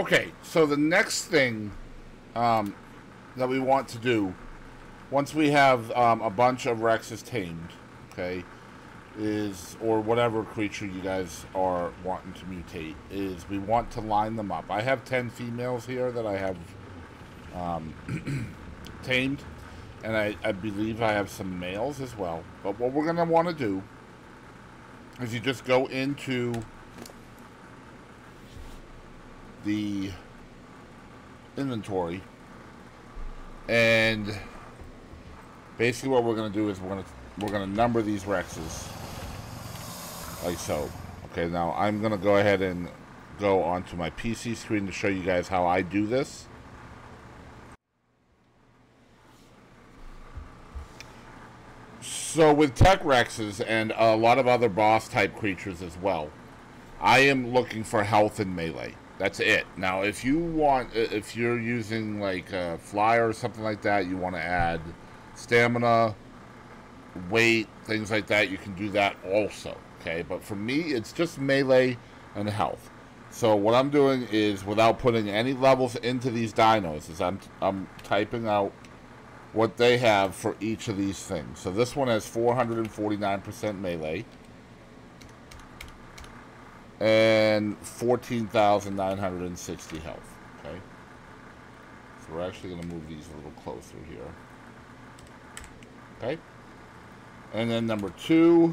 Okay, so the next thing that we want to do, once we have a bunch of Rexes tamed, okay, is, or whatever creature you guys are wanting to mutate, is we want to line them up. I have 10 females here that I have tamed, and I believe I have some males as well. But what we're going to want to do is you just go into the inventory, and basically what we're going to do is we're going to number these Rexes like so. Okay, now I'm going to go ahead and go onto my PC screen to show you guys how I do this. So with tech Rexes and a lot of other boss type creatures as well, I am looking for health and melee. That's it. Now, if you want, if you're using like a flyer or something like that, you want to add stamina, weight, things like that, you can do that also. Okay, but for me, it's just melee and health. So what I'm doing is, without putting any levels into these dinos, is I'm typing out what they have for each of these things. So this one has 449% melee and 14,960 health. Okay, so we're actually going to move these a little closer here. Okay, and then number 2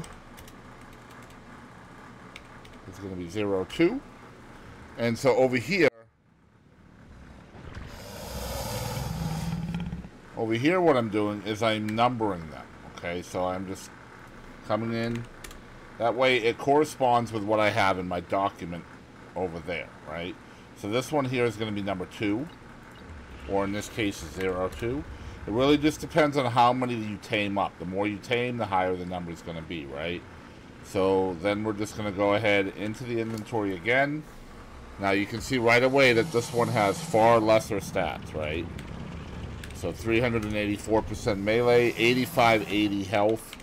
is going to be 0-2, and so over here, what I'm doing is I'm numbering them. Okay, so I'm just coming in. That way it corresponds with what I have in my document over there, right? So this one here is going to be number 2, or in this case is 0-2. It really just depends on how many you tame up. The more you tame, the higher the number is going to be, right? So then we're just going to go ahead into the inventory again. Now you can see right away that this one has far lesser stats, right? So 384% melee, 8580 health.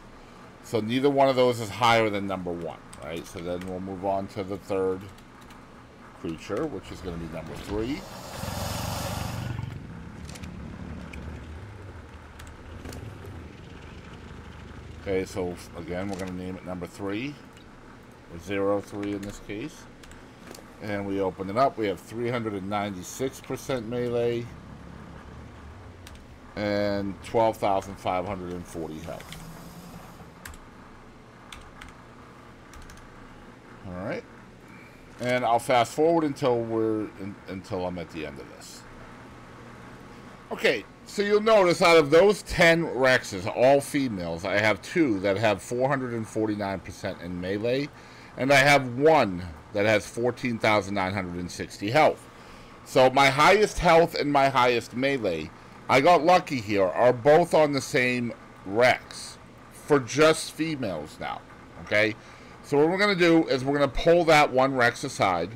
So neither one of those is higher than number 1, right? So then we'll move on to the third creature, which is going to be number 3. Okay, so again, we're going to name it number 3, or 0-3 in this case. And we open it up. We have 396% melee and 12,540 health. All right, and I'll fast forward until I'm at the end of this. Okay, so you'll notice out of those 10 Rexes, all females, I have 2 that have 449% in melee, and I have 1 that has 14,960 health. So my highest health and my highest melee, I got lucky here, are both on the same Rex for just females now. Okay, so what we're going to do is we're going to pull that one Rex aside,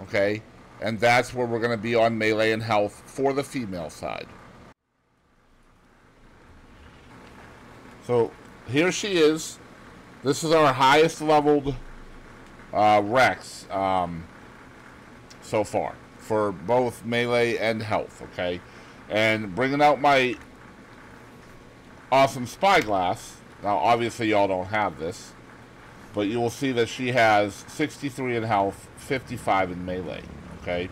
okay, and that's where we're going to be on melee and health for the female side. So here she is. This is our highest leveled Rex so far for both melee and health, okay? And bringing out my awesome spyglass. Now, obviously, y'all don't have this, but you will see that she has 63 in health, 55 in melee, okay?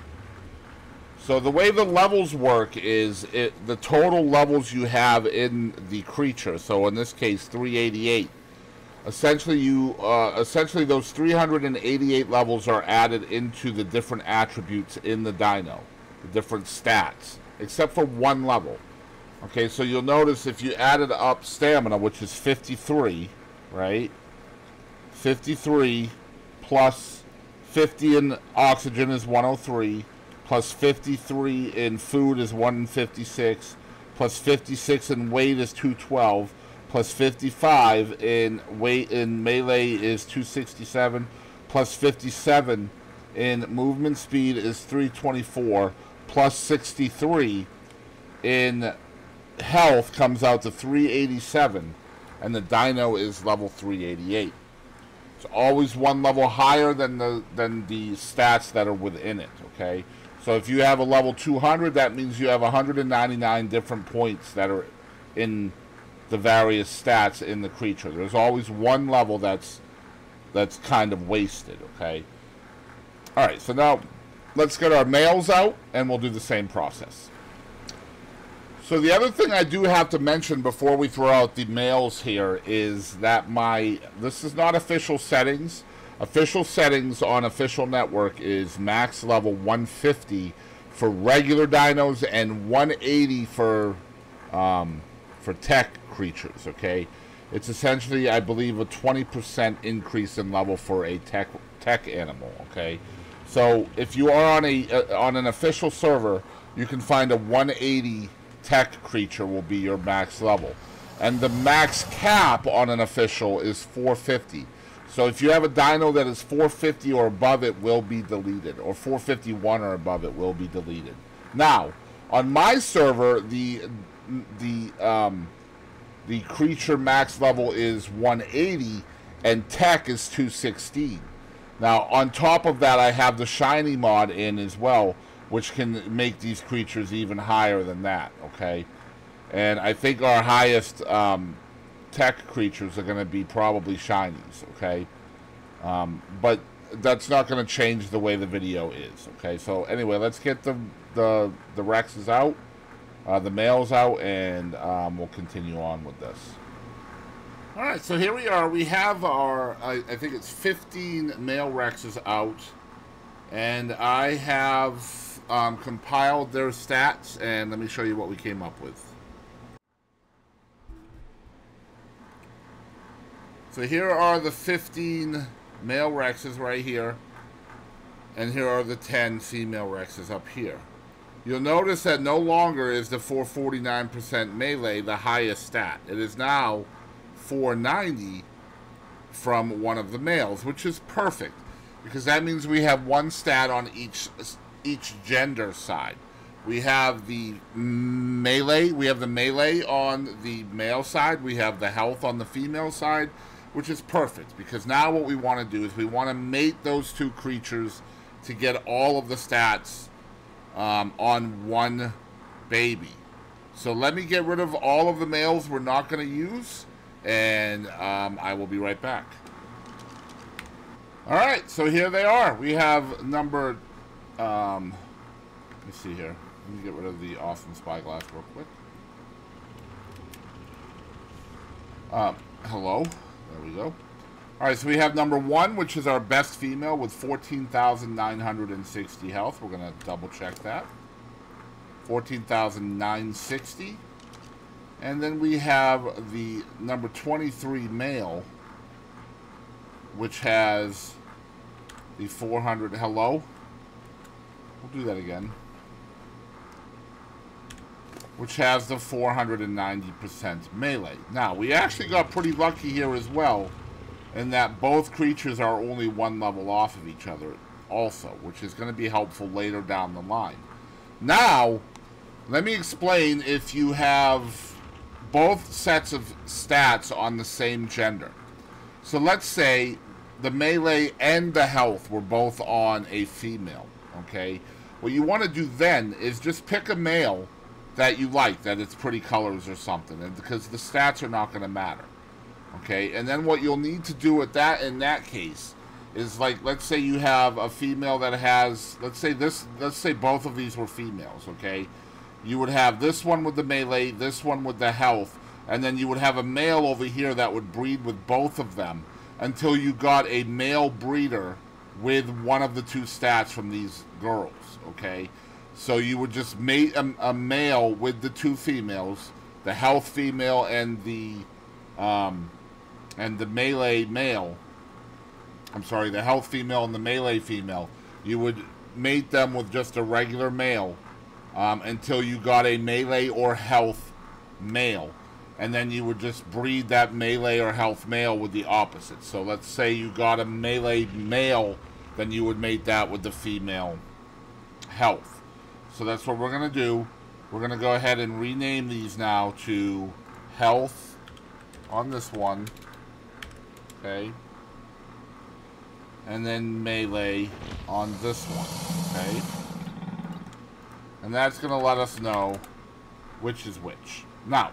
So the way the levels work is the total levels you have in the creature. So in this case, 388. Essentially those 388 levels are added into the different attributes in the dino, the different stats, except for one level. Okay, so you'll notice if you added up stamina, which is 53, right? 53 plus 50 in oxygen is 103, plus 53 in food is 156, plus 56 in weight is 212, plus 55 in weight in melee is 267, plus 57 in movement speed is 324, plus 63 in health comes out to 387, and the dino is level 388. It's always one level higher than the stats that are within it, okay? So if you have a level 200, that means you have 199 different points that are in the various stats in the creature. There's always one level that's kind of wasted, okay? All right, so now let's get our males out, and we'll do the same process. So the other thing I do have to mention before we throw out the males here is that this is not official settings. Official settings on Official Network is max level 150 for regular dinos and 180 for tech creatures, okay? It's essentially, I believe, a 20% increase in level for a tech animal, okay? So if you are on an official server, you can find a 180 tech creature will be your max level. And the max cap on an official is 450. So if you have a dino that is 450 or above, it will be deleted. Or 451 or above, it will be deleted. Now, on my server, the creature max level is 180 and tech is 216. Now, on top of that, I have the shiny mod in as well, which can make these creatures even higher than that, okay? And I think our highest tech creatures are going to be probably shinies, okay? But that's not going to change the way the video is, okay? So anyway, let's get the Rexes out, the males out, and we'll continue on with this. All right, so here we are. We have our, I think it's 15 male Rexes out, and I have compiled their stats, and let me show you what we came up with. So here are the 15 male Rexes right here, and here are the 10 female Rexes up here. You'll notice that no longer is the 449% melee the highest stat. It is now 490 from one of the males, which is perfect, because that means we have one stat on each gender side. We have the melee, on the male side, we have the health on the female side, which is perfect, because now what we want to do is we want to mate those two creatures to get all of the stats on one baby. So let me get rid of all of the males we're not going to use, and I will be right back. Alright, so here they are. We have number, let me see here. Let me get rid of the awesome spyglass real quick. Hello. There we go. Alright, so we have number 1, which is our best female with 14,960 health. We're going to double check that. 14,960. And then we have the number 23 male, which has the 400. Hello? We'll do that again. Which has the 490% melee. Now, we actually got pretty lucky here as well, in that both creatures are only one level off of each other also, which is going to be helpful later down the line. Now, let me explain if you have both sets of stats on the same gender. So let's say the melee and the health were both on a female, okay? What you want to do then is just pick a male that you like, that it's pretty colors or something, and because the stats are not going to matter. Okay, and then what you'll need to do with that in that case is, like, let's say you have a female that has, let's say both of these were females, okay? You would have this one with the melee, this one with the health, and then you would have a male over here that would breed with both of them until you got a male breeder with one of the two stats from these girls, okay? So you would just mate a male with the two females, the health female and the melee male. I'm sorry, the health female and the melee female. You would mate them with just a regular male until you got a melee or health male. And then you would just breed that melee or health male with the opposite. So let's say you got a melee male, then you would mate that with the female health. So that's what we're going to do. We're going to go ahead and rename these now to health on this one. Okay. and then melee on this one, okay? And that's going to let us know which is which. Now,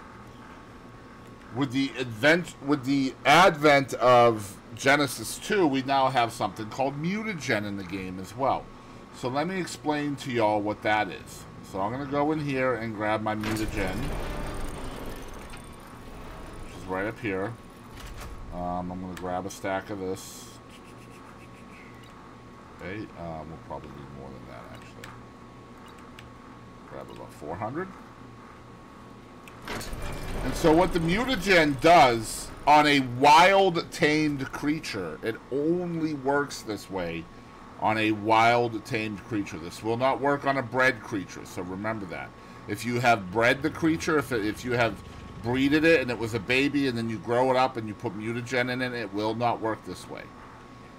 with the advent of Genesis 2, we now have something called mutagen in the game as well. So let me explain to y'all what that is. So I'm going to go in here and grab my mutagen, which is right up here. I'm going to grab a stack of this. Okay, we'll probably need more than that, actually. Grab about 400. And so what the mutagen does on a wild tamed creature, it only works this way on a wild tamed creature. This will not work on a bred creature, so remember that. If you have bred the creature, if you have breeded it and it was a baby and then you grow it up and you put mutagen in it, it will not work this way.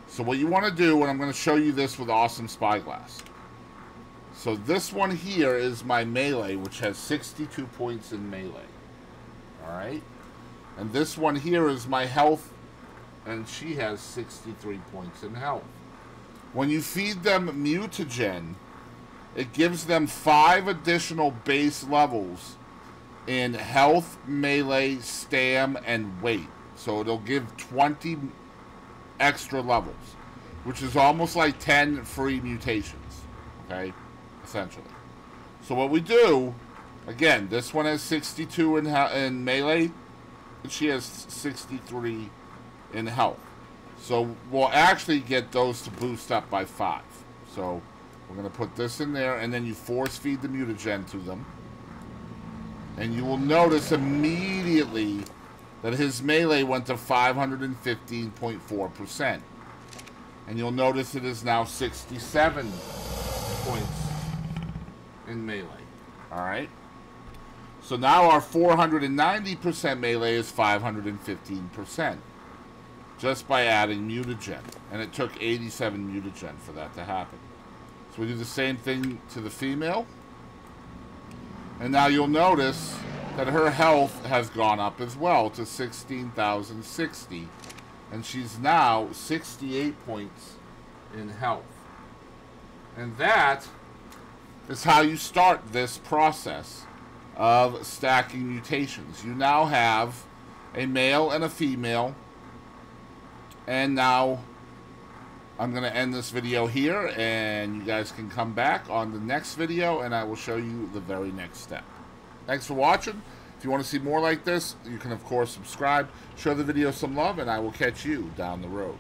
So what you want to do, and I'm going to show you this with Awesome Spyglass. So this one here is my melee, which has 62 points in melee. Alright? And this one here is my health, and she has 63 points in health. When you feed them mutagen, it gives them 5 additional base levels in health, melee, stam, and weight. So it'll give 20 extra levels, which is almost like 10 free mutations. Okay? Essentially. So what we do, again, this one has 62 in melee, and she has 63 in health. So we'll actually get those to boost up by 5. So we're going to put this in there, and then you force feed the mutagen to them. And you will notice immediately that his melee went to 515.4%. And you'll notice it is now 67 points in melee. Alright? So now our 490% melee is 515%. Just by adding mutagen. And it took 87 mutagen for that to happen. So we do the same thing to the female. And now you'll notice that her health has gone up as well to 16,060. And she's now 68 points in health. And that is how you start this process of stacking mutations. You now have a male and a female. And now I'm going to end this video here, and you guys can come back on the next video, and I will show you the very next step. Thanks for watching. If you want to see more like this, you can, of course, subscribe, show the video some love, and I will catch you down the road.